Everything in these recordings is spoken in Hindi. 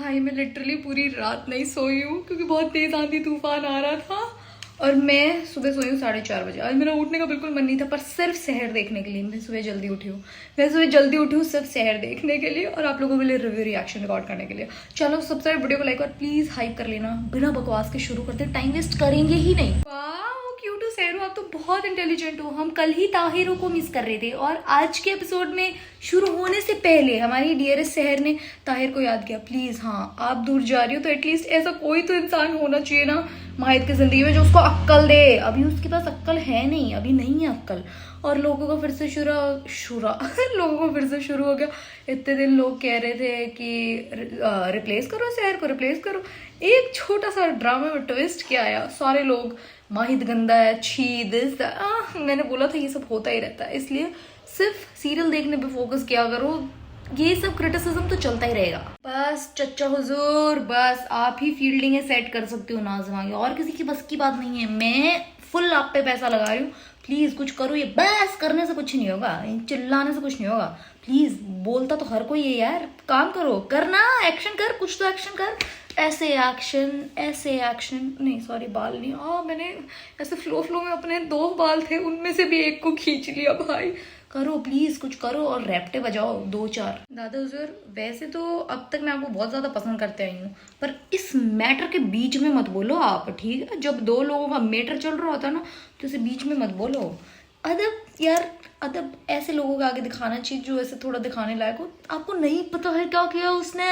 भाई मैं लिटरली पूरी रात नहीं सोई हूँ क्योंकि बहुत तेज आंधी तूफान आ रहा था और मैं सुबह सोई हूँ 4:30 बजे। आज मेरा उठने का बिल्कुल मन नहीं था पर सिर्फ शहर देखने के लिए मैं सुबह जल्दी उठी हूँ। सिर्फ शहर देखने के लिए और आप लोगों के लिए रिव्यू रिएक्शन रिकॉर्ड करने के लिए। चलो सबसे पहले वीडियो को लाइक और प्लीज हाइप कर लेना। बिना बकवास के शुरू करते, टाइम वेस्ट करेंगे ही नहीं। क्यूट हो सहरो, आप तो बहुत इंटेलिजेंट हो। हम कल ही ताहिरों को मिस कर रहे थे और आज के एपिसोड में शुरू होने से पहले हमारी डियरेस्ट शहर ने ताहिर को याद किया। प्लीज हाँ, आप दूर जा रही हो तो एटलीस्ट ऐसा कोई तो इंसान होना चाहिए ना माहिद की जिंदगी में जो उसको अक्कल दे। अभी उसके पास अक्कल है नहीं, अभी नहीं है अक्कल। और लोगों को फिर से लोगों को फिर से शुरू हो गया। इतने दिन लोग कह रहे थे कि रिप्लेस करो शहर को, रिप्लेस करो। एक छोटा सा ड्रामा में ट्विस्ट क्या आया, सारे लोग माहिद गंदा है, छी दिस। मैंने बोला था ये सब होता ही रहता है, इसलिए सिर्फ सीरियल देखने पे फोकस किया करो। ये सब क्रिटिसिज्म तो चलता ही रहेगा। बस चच्चा हुजूर, बस आप ही फील्डिंग सेट कर सकते हो नाज़िमा की, और किसी की बस की बात नहीं है। मैं फुल आप पे पैसा लगा रही हूँ, प्लीज कुछ करो। ये बस करने से कुछ नहीं होगा, चिल्लाने से कुछ नहीं होगा। प्लीज, बोलता तो हर कोई है यार, काम करो, करना, एक्शन कर, कुछ तो एक्शन कर। ऐसे एक्शन नहीं, सॉरी बाल नहीं। मैंने ऐसे फ्लो में अपने 2 बाल थे उनमें से भी एक को खींच लिया। भाई करो प्लीज, कुछ करो और रैप्टे बजाओ 2-4। दादा हुजूर, वैसे तो अब तक मैं आपको बहुत ज्यादा पसंद करते आई हूँ पर इस मैटर के बीच में मत बोलो आप, ठीक है? जब 2 लोगों का मैटर चल रहा होता है ना तो इसे बीच में मत बोलो। अदब यार, अदब ऐसे लोगों को आगे दिखाना चाहिए जो ऐसे थोड़ा दिखाने लायक हो। आपको नहीं पता है क्या किया उसने,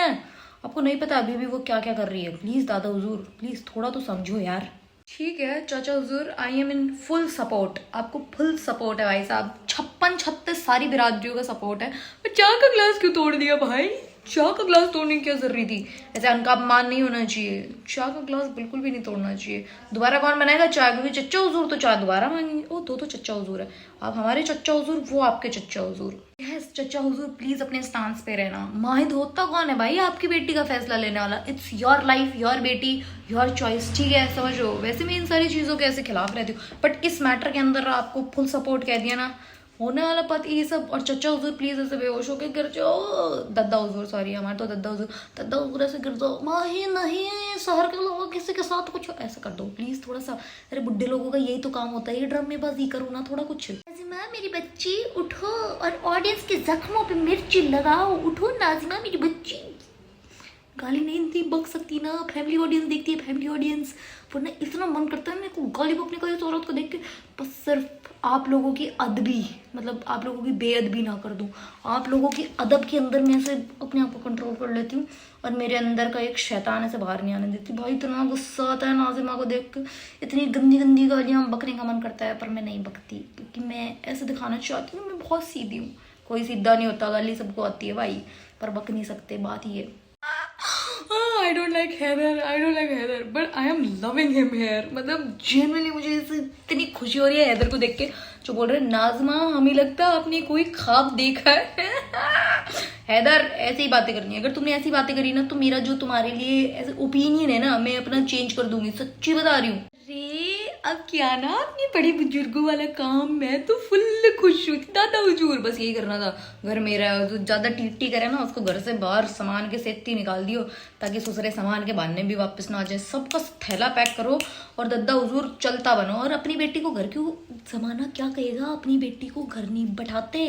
आपको नहीं पता अभी भी वो क्या क्या कर रही है। प्लीज दादा हुजूर, प्लीज थोड़ा तो समझो यार। ठीक है चाचा हुजूर, I am in full support. आपको फुल सपोर्ट है भाई साहब, 56-36 सारी बिरादरियों का सपोर्ट है। पर चाय का ग्लास क्यों तोड़ दिया भाई? चाय का ग्लास तोड़ने की क्या जरूरी थी? ऐसे उनका अपमान नहीं होना चाहिए। चाय का ग्लास बिल्कुल भी नहीं तोड़ना चाहिए। दोबारा कौन बनाएगा चाय? क्योंकि चच्चा हुजूर तो चाय दोबारा मांगेंगे। ओ तो चच्चा हुजूर है, आप हमारे चच्चा हुजूर, वो आपके चच्चा हुजूर। यस चच्चा हुजूर, प्लीज अपने स्टांस पे रहना। माहिद होता कौन है भाई आपकी बेटी का फैसला लेने वाला? इट्स योर लाइफ, योर बेटी, योर चॉइस, ठीक है? समझो, वैसे मैं इन सारी चीजों के ऐसे खिलाफ रहती हूँ बट इस मैटर के अंदर आपको फुल सपोर्ट कह दिया ना, होने वाला पति ये सब। और चच्चा हुजूर प्लीज ऐसे बेहोश होके गिर जाओ। दद्दा हुजूर, सॉरी, हमारे तो दद्दा हुजूर ऐसे गिर जाओ। माही नहीं, शहर के लोगों किसी के साथ कुछ ऐसा कर दो प्लीज, थोड़ा सा। अरे बुड्ढे लोगों का यही तो काम होता है, ये ड्रामेबाजी करो ना थोड़ा कुछ। नाजिमा मेरी बच्ची उठो और ऑडियंस के जख्मों पे मिर्ची लगाओ। उठो नाजिमा मेरी बच्ची, गाली नहीं दी बक सकती ना, फैमिली ऑडियंस देखती है, फैमिली ऑडियंस। वरना इतना मन करता है मेरे को गाली बकने का इस औरत को देख के। बस सिर्फ आप लोगों की अदबी, मतलब आप लोगों की बेअदबी ना कर दूं। आप लोगों की अदब के अंदर मैं से अपने आप को कंट्रोल कर लेती हूँ और मेरे अंदर का एक शैतान ऐसे बाहर नहीं आने देती। भाई इतना गुस्सा आता है नाजिमा को देख के, इतनी गंदी गंदी गालियाँ बकने का मन करता है पर मैं नहीं बकती क्योंकि मैं ऐसे दिखाना चाहती हूँ मैं बहुत सीधी हूँ। कोई सीधा नहीं होता, गाली सबको आती है भाई, पर बक नहीं सकते, बात ही है। I don't like Heather, but I am loving him here। मतलब जेनुअली मुझे इतनी खुशी हो रही है हैदर को देख के, जो बोल रहे हैं नाज़िमा हमें लगता है आपने कोई ख्वाब देखा है। हैदर ऐसी ही बातें करनी है, अगर तुमने ऐसी बातें करी ना तो मेरा जो तुम्हारे लिए ऐसे ओपिनियन है ना मैं अपना चेंज कर दूंगी, सच्ची बता रही हूँ। अरे अब क्या ना, अपनी बड़ी बुजुर्गों वाला काम, मैं तो फुल खुश हूँ। दादा हुजूर बस यही करना था, घर मेरा है, जो ज्यादा टीटी करे ना उसको घर से बाहर सामान के सेत्ती निकाल दियो ताकि ससुरे सामान के बहाने भी वापस ना आ जाए। सबका थैला पैक करो और दादा हुजूर चलता बनो। और अपनी बेटी को घर क्यों, जमाना क्या कहेगा, अपनी बेटी को घर नहीं बैठाते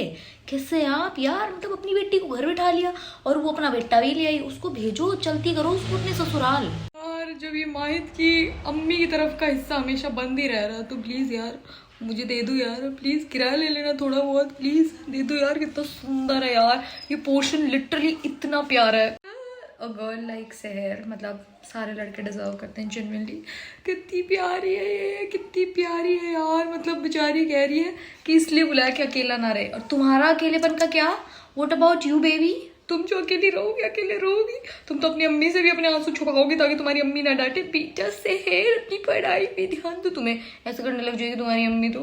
कैसे आप यार? मतलब अपनी बेटी को घर बैठा लिया और वो अपना बेटा भी ले आई, उसको भेजो, चलती करो उसको अपने ससुराल। और जब ये माहिद की अम्मी की तरफ का हिस्सा हमेशा बंद ही रह रहा तो प्लीज यार मुझे दे दो यार, प्लीज किराया ले लेना थोड़ा बहुत, प्लीज दे दो यार। कितना सुंदर है यार ये पोर्शन, लिटरली इतना प्यारा है। अ गर्ल लाइक सहर, मतलब सारे लड़के डिजर्व करते हैं जेन्युइनली। कितनी प्यारी है ये, कितनी प्यारी है यार। मतलब बेचारी कह रही है कि इसलिए बुलाया कि अकेला ना रहे। और तुम्हारा अकेलेपन का क्या? What about you baby? तुम जो अकेली रहोगी, अकेले रहोगी, तुम तो अपनी अम्मी से भी अपने आंसू छुपाओगी ताकि तुम्हारी अम्मी ना डांटे। बेटा सहर अपनी पढ़ाई पे ध्यान दो, तुम्हें ऐसे करने लग जाएगी तुम्हारी अम्मी तो।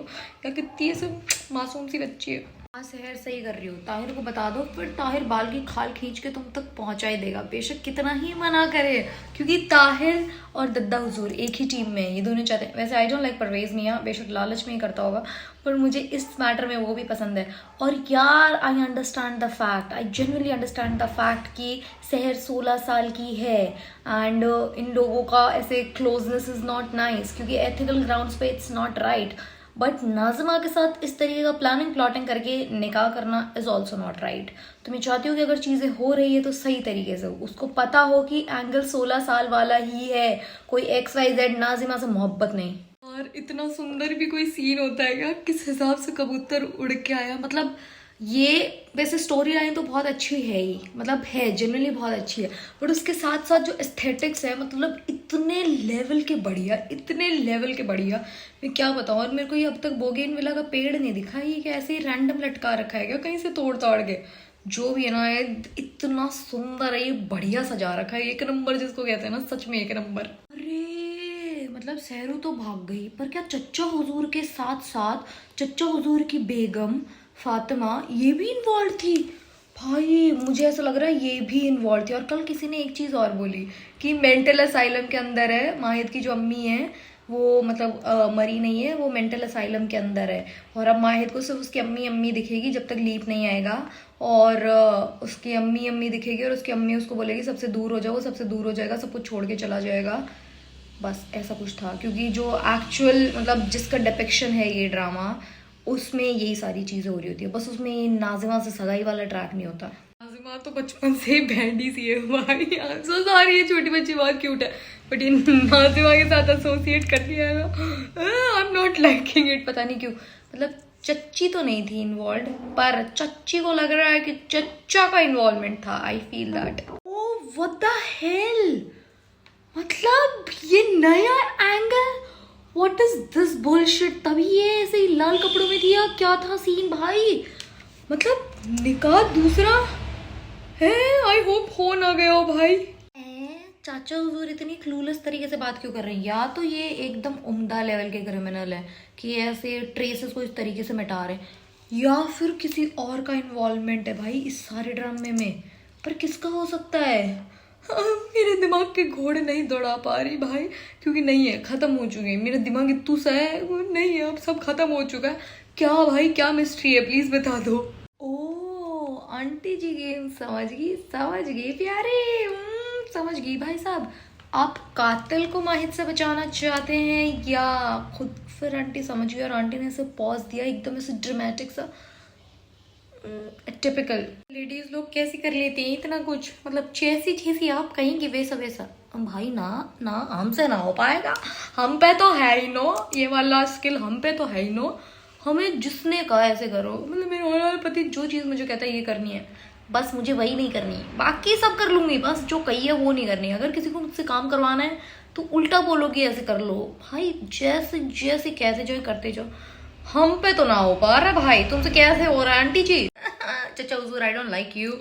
या कितनी ऐसे मासूम सी बच्ची है। हाँ सहर सही कर रही हो, ताहिर को बता दो, फिर ताहिर बाल की खाल खींच के तुम तक पहुंचा ही देगा, बेशक कितना ही मना करे, क्योंकि ताहिर और दद्दा हुजूर एक ही टीम में है, ये दोनों चाहते हैं। वैसे आई डोंट लाइक परवेज मियाँ, बेशक लालच में ही करता होगा, पर मुझे इस मैटर में वो भी पसंद है। और यार I understand the fact, I genuinely understand the fact कि सहर 16 साल की है एंड इन लोगों का ऐसे क्लोजनेस इज नॉट नाइस, क्योंकि एथिकल ग्राउंड्स पे it's not right. But Nazima के साथ इस तरीके का प्लानिंग प्लॉटिंग करके निकाह करना इज ऑल्सो नॉट राइट। तो मैं चाहती हूँ कि अगर चीज़ें हो रही है तो सही तरीके से हो, उसको पता हो कि एंगल 16 साल वाला ही है, कोई XYZ नाज़िमा से मोहब्बत नहीं। और इतना सुंदर भी कोई सीन होता है क्या, किस हिसाब से कबूतर उड़ के आया, मतलब ये वैसे स्टोरी लाइन तो बहुत अच्छी है ही, मतलब है जनरली बहुत अच्छी है, बट उसके साथ साथ जो एस्थेटिक्स है मतलब इतने लेवल के बढ़िया, इतने लेवल के बढ़िया, मैं क्या बताऊँ। और मेरे को ये अब तक बोगेनविला का पेड़ नहीं दिखा, ये क्या ऐसे ही रैंडम लटका रखा है क्या कहीं से तोड़ ताड़ के, जो भी है ना ये इतना सुंदर है, ये बढ़िया सजा रखा है, एक नंबर जिसको कहते हैं ना, सच में एक नंबर। अरे मतलब सहरू तो भाग गई, पर क्या चच्चा हुजूर के साथ साथ चच्चा हुजूर की बेगम फातिमा ये भी इन्वॉल्व थी? भाई मुझे ऐसा लग रहा है ये भी इन्वॉल्व थी। और कल किसी ने एक चीज़ और बोली कि मेंटल असाइलम के अंदर है, माहिद की जो अम्मी है वो मतलब मरी नहीं है, वो मेंटल असाइलम के अंदर है, और अब माहिद को सिर्फ उसकी अम्मी अम्मी दिखेगी जब तक लीप नहीं आएगा, और उसकी अम्मी अम्मी दिखेगी और उसकी अम्मी उसको बोलेगी सबसे दूर हो जाओ, वो सबसे दूर हो जाएगा, सब कुछ छोड़ के चला जाएगा। बस ऐसा कुछ था, क्योंकि जो एक्चुअल मतलब जिसका डिपिक्शन है ये ड्रामा, उसमें यही सारी चीज़ें हो रही होती है, बस उसमें ये नाजिमा से सगाई वाला ट्रैक नहीं होता। नाजिमा तो बचपन से ही बैंडी सी है भाई, सो सॉरी ये छोटी बच्ची बहुत क्यूट है, बट ये नाजिमा के साथ एसोसिएट कर दिया है ना, I am not liking it, पता नहीं क्यों। मतलब चच्ची तो नहीं थी इन्वॉल्व, पर चच्ची को लग रहा है कि चच्चा का इन्वॉल्वमेंट था, I feel that. Oh what the hell, मतलब ये नया angle, what is this bullshit, तभी ये ऐसे ही लाल कपड़ों में थी या क्या था सीन भाई, मतलब निकाह दूसरा है, आई होप हो ना गया हो भाई। चाचा हुजूर इतनी क्लूलेस तरीके से बात क्यों कर रहे हैं, या तो ये एकदम उम्दा लेवल के क्रिमिनल है कि ऐसे ट्रेसेस को इस तरीके से मिटा रहे हैं, या फिर किसी और का इन्वॉल्वमेंट है भाई इस सारे ड्रामे में, पर किसका हो सकता है। मेरे दिमाग के घोड़े नहीं दौड़ा पा रही भाई, क्योंकि नहीं है, खत्म हो चुके हैं, मेरा दिमाग इतू सा है, वो नहीं है, अब सब खत्म हो चुका है। क्या भाई क्या मिस्ट्री है, प्लीज बता दो। ओ आंटी जी गेम समझ गई प्यारे, समझ गई भाई साहब, आप कातिल को माहिद से बचाना चाहते हैं या खुद, फिर आंटी समझ गई और आंटी ने इसे पॉज दिया एकदम ऐसे ड्रामेटिक सा। टिपिकल लेडीज लोग कैसी कर लेती हैं इतना कुछ, मतलब जैसी चीज़ी आप कहेंगे वैसा वैसा। भाई ना ना हमसे ना हो पाएगा, हम पे तो है ही नो ये वाला स्किल, हम पे तो है ही नो, हमें जिसने कहा ऐसे करो, मतलब मेरे होने वाले पति जो चीज़ मुझे कहता है ये करनी है, बस मुझे वही नहीं करनी है, बाकी सब कर लूंगी, बस जो कही है वो नहीं करनी है। अगर किसी को मुझसे काम करवाना है तो उल्टा बोलो कि ऐसे कर लो, भाई जैसे जैसे कैसे जो करते जाओ, हम पे तो ना हो पा रहा भाई, तुमसे कैसे हो रहा है आंटी जी। चचा हुजूर I don't like you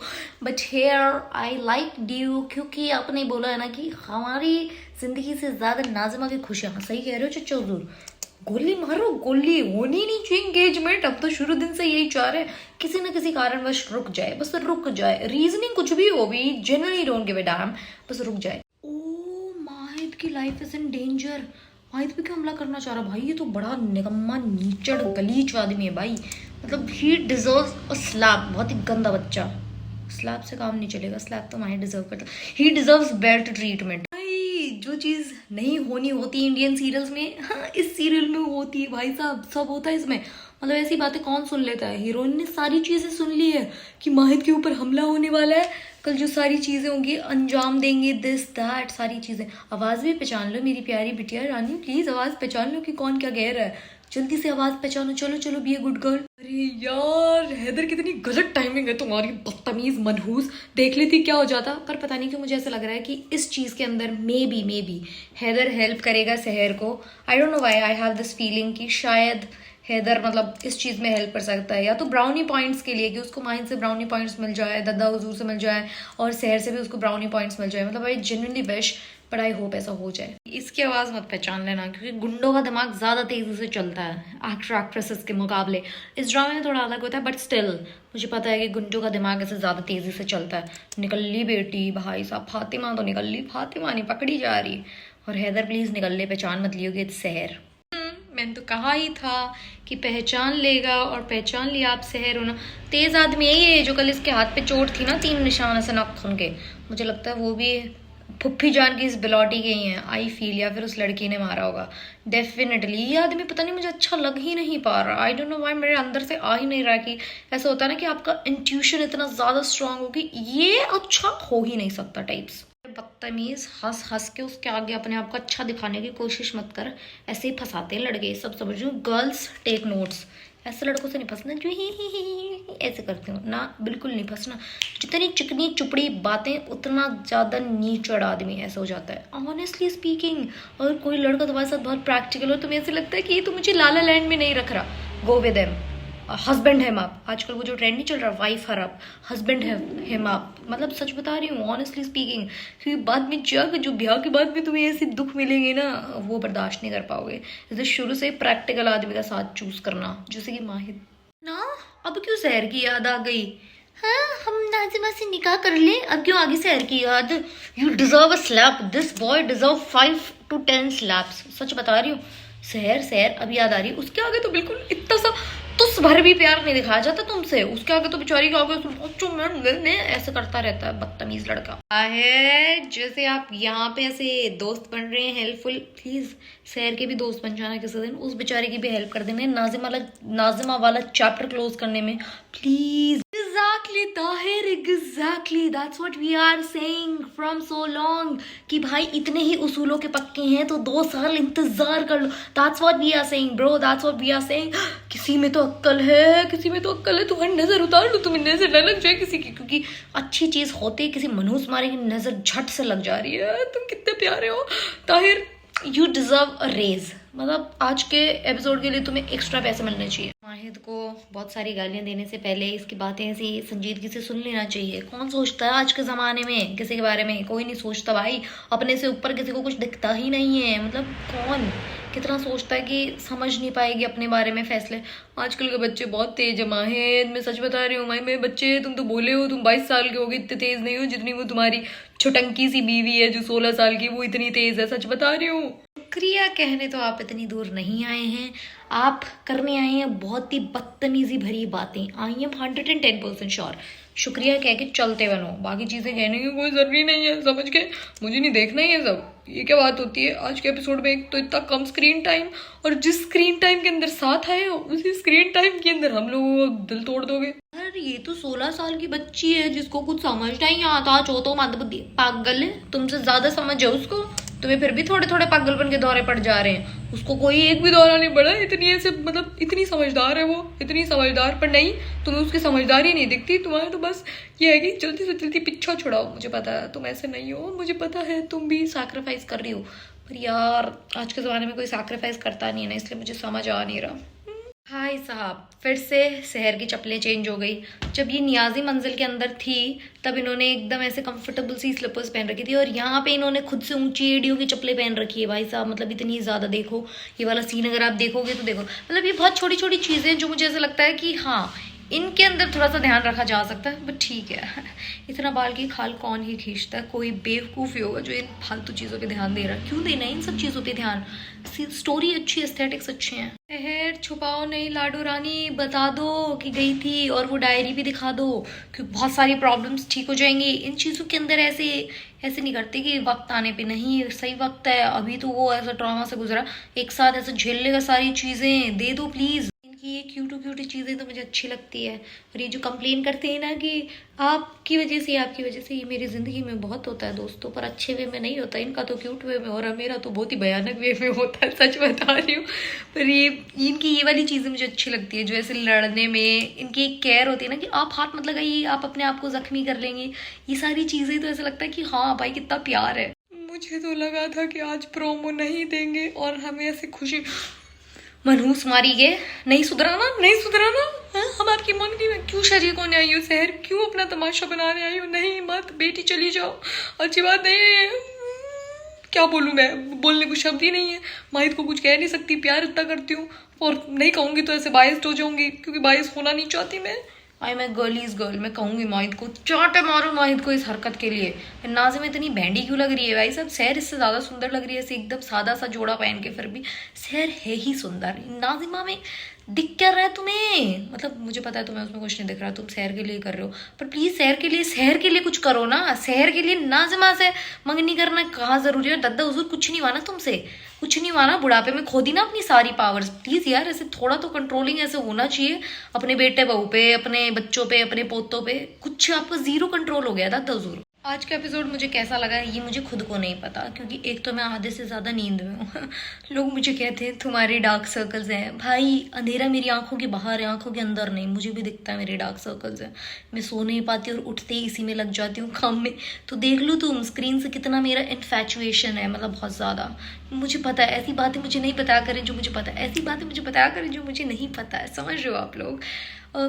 but here I like you, क्योंकि आपने बोला है ना कि हमारी जिंदगी से ज्यादा नाजिमा की खुशियाँ, सही कह रहे हो चचा हुजूर, गोली मारो, गोली होनी नहीं चाहिए एंगेजमेंट, अब तो शुरू दिन से यही चाह रहे किसी न किसी कारणवश रुक जाए, बस रुक जाए, रीजनिंग कुछ भी हो भी, generally don't give a dam, बस रुक जाए। ओ माहिद की लाइफ इज इन डेंजर, माहिद पे क्यों हमला करना चाह रहा भाई, ये तो बड़ा निकम्मा नीचड़ गलीच आदमी है भाई, मतलब ही डिजर्व्स अ स्लैप, बहुत ही गंदा बच्चा, स्लैप से काम नहीं चलेगा, स्लैप तो माहिद डिजर्व करता, ही डिजर्व्स बेल्ट ट्रीटमेंट। जो चीज़ नहीं होनी होती इंडियन सीरियल्स में, हाँ इस सीरियल में होती है भाई साहब, सब होता है इसमें, मतलब ऐसी बातें कौन सुन लेता है, हीरोइन ने सारी चीज़ें सुन ली है कि माहिद के ऊपर हमला होने वाला है, कल जो सारी चीज़ें होंगी अंजाम देंगे, दिस दैट सारी चीज़ें। आवाज़ भी पहचान लो मेरी प्यारी बिटिया रानी, प्लीज़ आवाज़ पहचान लो कि कौन क्या कह रहा है, जल्दी से आवाज़ पहचानो, चलो चलो बी ए गुड गर्ल। अरे यार हैदर कितनी गलत टाइमिंग है तुम्हारी, बदतमीज मनहूस, देख लेती क्या हो जाता, पर पता नहीं क्यों मुझे ऐसा लग रहा है कि इस चीज़ के अंदर मे बी हैदर हेल्प करेगा सहर को, I don't know why I have this feeling कि शायद हैदर मतलब इस चीज़ में हेल्प कर सकता है, या तो ब्राउनी पॉइंट्स के लिए कि उसको माहिद से ब्राउनी पॉइंट्स मिल जाए, दद्दा हुजूर से मिल जाए, और सहर से भी उसको ब्राउनी पॉइंट्स मिल जाए। मतलब I genuinely wish, but I hope ऐसा हो जाए। इसकी आवाज़ मत पहचान लेना, क्योंकि गुंडों का दिमाग ज़्यादा तेज़ी से चलता है एक्टर एक्ट्रेसेस के मुकाबले। इस ड्रामे में थोड़ा अलग होता है, बट स्टिल मुझे पता है कि गुंडों का दिमाग ऐसे ज़्यादा तेज़ी से चलता है। निकल ली बेटी, भाई साहब फातिमा तो निकल ली, फातिमा नहीं पकड़ी जा रही। और हैदर प्लीज़ निकल ले, पहचान मत लियोगे इट्स सहर। मैंने तो कहा ही था कि पहचान लेगा, और पहचान लिया आप सहर होना। तेज़ आदमी यही है जो कल इसके हाथ पे चोट थी ना, 3 निशान ऐसे नाखून के, मुझे लगता है वो भी फुफ्फी जान की इस बिलौटी के ही हैं, आई फील, या फिर उस लड़की ने मारा होगा डेफिनेटली। ये आदमी पता नहीं मुझे अच्छा लग ही नहीं पा रहा, आई डोंट नो व्हाई, मेरे अंदर से आ ही नहीं रहा कि ऐसा होता है ना कि आपका इंट्यूशन इतना ज़्यादा स्ट्रांग हो कि ये अच्छा हो ही नहीं सकता टाइप्स। बदतमीज, हंस हंस के उसके आगे अपने आप को अच्छा दिखाने की कोशिश मत कर, ऐसे ही फंसाते हैं लड़के, सब समझो। गर्ल्स टेक नोट्स, ऐसे लड़कों से नहीं फंसना जो ही ऐसे करते हो ना, बिल्कुल नहीं फंसना। जितनी चिकनी चुपड़ी बातें उतना ज़्यादा नीचड़ आदमी ऐसा हो जाता है। ऑनेस्टली स्पीकिंग, अगर कोई लड़का तुम्हारे साथ बहुत प्रैक्टिकल हो, तुम्हें ऐसे लगता है कि ये तो मुझे लाला लैंड में नहीं रख रहा, गो विद देम। हस्बैंड है आप, आजकल वो जो ट्रेंड नहीं चल रहा, वाइफ हर आप, हस्बैंड है आप, मतलब सच बता रही हूँ ऑनेस्टली स्पीकिंग, क्योंकि बाद में जो ब्याह के बाद में तुम्हें ऐसे दुख मिलेंगे ना, वो बर्दाश्त नहीं कर पाओगे। जैसे शुरू से प्रैक्टिकल आदमी का साथ चूज करना, जैसे कि माहिद ना। अब क्यों सहर की याद आ गई? हाँ, हम नाजिमा से निकाह कर ले, अब क्यों आगे सहर की याद? You deserve a slap, this boy deserve 5 to 10 slaps, सच बता रही हूँ। सहर अब याद आ रही है, उसके आगे तो बिल्कुल इतना सा तुस भर भी प्यार नहीं दिखाया जाता तुमसे, उसके आगे तो बेचारी के आगे ऐसे करता रहता है, बदतमीज लड़का है। जैसे आप यहाँ पे ऐसे दोस्त बन रहे हैं हेल्पफुल, प्लीज सहर के भी दोस्त बन जाना किसी दिन, उस बेचारे की भी हेल्प कर देना नाजिमा वाला चैप्टर क्लोज करने में please. Exactly, Tahir, exactly. That's what we are saying from so long. कि भाई इतने ही उसूलों के पक्के हैं तो 2 साल इंतजार कर लो। That's what we are saying, bro. That's what we are saying. किसी में तो अक्ल है, किसी में तो अक्ल है। तुम्हारी नजर उतार लो, तुम्हें नजर न लग जाए किसी की, क्योंकि अच्छी चीज होते किसी मनहूस मारे की नजर झट से लग जा रही है। तुम कितने प्यारे हो Tahir, you deserve a raise. मतलब आज के एपिसोड के लिए तुम्हें एक्स्ट्रा पैसे मिलने चाहिए। माहिद को बहुत सारी गालियां देने से पहले इसकी बातें ऐसी संजीदगी से सुन लेना चाहिए। कौन सोचता है आज के ज़माने में किसी के बारे में? कोई नहीं सोचता भाई, अपने से ऊपर किसी को कुछ दिखता ही नहीं है। मतलब कौन कितना सोचता है कि समझ नहीं पाएगी अपने बारे में फैसले। आजकल के बच्चे बहुत तेज है माहिद, मैं सच बता रही हूँ। मेरे बच्चे, तुम तो बोले हो तुम 22 साल के हो गए, इतने तेज नहीं हो जितनी वो तुम्हारी छुटंकी सी बीवी है जो 16 साल की, वो इतनी तेज है, सच बता रही हूँ। शुक्रिया कहने तो आप इतनी दूर नहीं आए हैं, आप करने आए हैं बहुत ही बदतमीजी भरी बातें। I am 110% sure. शुक्रिया कह के चलते बनो, बाकी चीज़ें कहने की कोई ज़रूरी नहीं है, समझ के। मुझे नहीं देखना ही है सब। ये क्या बात होती है आज के एपिसोड में? एक तो इतना कम स्क्रीन टाइम, और जिस स्क्रीन टाइम के अंदर साथ आए हो उसी स्क्रीन टाइम के अंदर हम लोगों को दिल तोड़ दोगे। अरे ये तो 16 साल की बच्ची है जिसको कुछ समझ नहीं आता, चो तो मंदबुद्धि पागल है, तुमसे ज्यादा समझ है उसको। तुम्हें फिर भी थोड़े थोड़े पागलपन के दौरे पड़ जा रहे हैं, उसको कोई एक भी दौरा नहीं पड़ा। इतनी ऐसे मतलब इतनी समझदार है वो, इतनी समझदार, पर नहीं, तुम्हें उसकी समझदारी नहीं दिखती। तुम्हारे तो बस ये है कि जल्दी से जल्दी पीछा छुड़ाओ। मुझे पता है तुम ऐसे नहीं हो, मुझे पता है तुम भी सैक्रिफाइस कर रही हो, पर यार आज के ज़माने में कोई सैक्रिफाइस करता नहीं है ना, इसलिए मुझे समझ आ नहीं रहा। हाय साहब, फिर से शहर की चप्पलें चेंज हो गई। जब ये नियाजी मंजिल के अंदर थी तब इन्होंने एकदम ऐसे कंफर्टेबल सी स्लीपर्स पहन रखी थी, और यहाँ पे इन्होंने खुद से ऊंची एडियो की चप्पलें पहन रखी है। भाई साहब मतलब इतनी ज़्यादा, देखो ये वाला सीन अगर आप देखोगे तो देखो, मतलब ये बहुत छोटी छोटी चीज़ें जो मुझे ऐसा लगता है कि हाँ इनके अंदर थोड़ा सा ध्यान रखा जा सकता है, बट ठीक है। इतना बाल की खाल कौन ही खींचता है? कोई बेवकूफ़ ही होगा जो इन फालतू चीज़ों पे ध्यान दे रहा है। क्यों देना है इन सब चीज़ों पे ध्यान? स्टोरी अच्छी, एस्थेटिक्स अच्छे हैं। खैर छुपाओ नहीं लाडू रानी, बता दो कि गई थी, और वो डायरी भी दिखा दो, क्योंकि बहुत सारी प्रॉब्लम्स ठीक हो जाएंगी। इन चीज़ों के अंदर ऐसे नहीं करते कि वक्त आने पे नहीं, सही वक्त है अभी तो वो ऐसा ट्रॉमा से गुजरा, एक साथ ऐसे झेल लेगा सारी चीज़ें, दे दो प्लीज़। इनकी ये क्यूटी चीज़ें तो मुझे अच्छी लगती है। और ये जो कंप्लेन करते हैं ना कि आपकी वजह से, ये मेरी ज़िंदगी में बहुत होता है दोस्तों, पर अच्छे वे में नहीं होता। इनका तो क्यूट वे में, और मेरा तो बहुत ही भयानक वे में होता है, सच बता रही हूँ। पर ये इनकी ये वाली चीज़ें मुझे अच्छी लगती है, जो ऐसे लड़ने में इनकी एक केयर होती है ना कि आप हाथ मत लगाइए, आप अपने आप को ज़ख्मी कर लेंगे। ये सारी चीज़ें तो ऐसा लगता है कि हाँ भाई कितना प्यार है। मुझे तो लगा था कि आज प्रोमो नहीं देंगे और हमें ऐसे खुशी मनहूस मारी के नहीं सुधराना, नहीं सुधराना। हाँ, हम आपकी मंगनी में क्यों शरीक होने आई हो शहर, क्यों अपना तमाशा बनाने आई हो? नहीं मत बेटी, चली जाओ, अच्छी बात नहीं है। क्या बोलूँ मैं, बोलने को शब्द ही नहीं है। माहिद को कुछ कह नहीं सकती, प्यार इतना करती हूँ, और नहीं कहूँगी तो ऐसे बायस्ड हो जाऊंगी, क्योंकि बायस होना नहीं चाहती मैं। आई मैं गर्ल इज गर्ल, मैं कहूँगी माहिद को, चाटे मारो माहिद को इस हरकत के लिए। नाज़िम इतनी बैंडी क्यों लग रही है भाई साहब? सहर इससे ज़्यादा सुंदर लग रही है, ऐसे एकदम सादा सा जोड़ा पहन के, फिर भी सहर है ही सुंदर। नाजिमा में दिख क्या रहा है तुम्हें? मतलब मुझे पता है तुम्हें उसमें कुछ नहीं दिख रहा, तुम शहर के लिए कर रहे हो, पर प्लीज शहर के लिए कुछ करो ना। शहर के लिए नाजिमा से मंगनी करना कहाँ जरूरी है? दद्दा हुजूर कुछ नहीं माना तुमसे, कुछ नहीं माना, बुढ़ापे में खो दी ना अपनी सारी पावर्स। प्लीज यार ऐसे थोड़ा तो कंट्रोलिंग ऐसे होना चाहिए अपने बेटे बहू पे, अपने बच्चों पे, अपने पोतों पे। कुछ आपका जीरो कंट्रोल हो गया दद्दा हुजूर। आज का एपिसोड मुझे कैसा लगा ये मुझे खुद को नहीं पता, क्योंकि एक तो मैं आधे से ज़्यादा नींद में हूँ। लोग मुझे कहते हैं तुम्हारे डार्क सर्कल्स हैं। भाई अंधेरा मेरी आंखों के बाहर है, आंखों के अंदर नहीं। मुझे भी दिखता है मेरे डार्क सर्कल्स हैं। मैं सो नहीं पाती और उठते ही इसी में लग जाती हूँ, काम में। तो देख लो तुम स्क्रीन से कितना मेरा इन्फैचुएशन है, मतलब बहुत ज़्यादा। मुझे पता है ऐसी बातें मुझे नहीं बताया करें जो मुझे पता है, ऐसी बातें मुझे बताया करें जो मुझे नहीं पता है। समझ रहे हो आप लोग?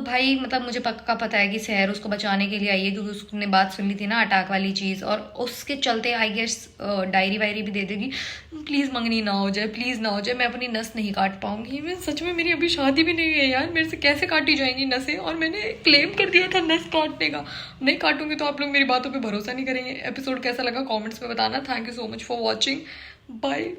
भाई मतलब मुझे पक्का पता है कि सहर उसको बचाने के लिए आई है, क्योंकि उसने बात सुन ली थी ना अटैक वाली चीज़, और उसके चलते आई गेस डायरी वायरी भी दे देगी। प्लीज़ मंगनी ना हो जाए, प्लीज़ ना हो जाए। मैं अपनी नस नहीं काट पाऊंगी। मैं सच में, मेरी अभी शादी भी नहीं है यार, मेरे से कैसे काटी जाएंगी नसें? और मैंने क्लेम कर दिया था नस काटने का। नहीं काटूंगी तो आप लोग मेरी बातों पर भरोसा नहीं करेंगे। एपिसोड कैसा लगा कॉमेंट्स में बताना। Thank you so much for watching, bye.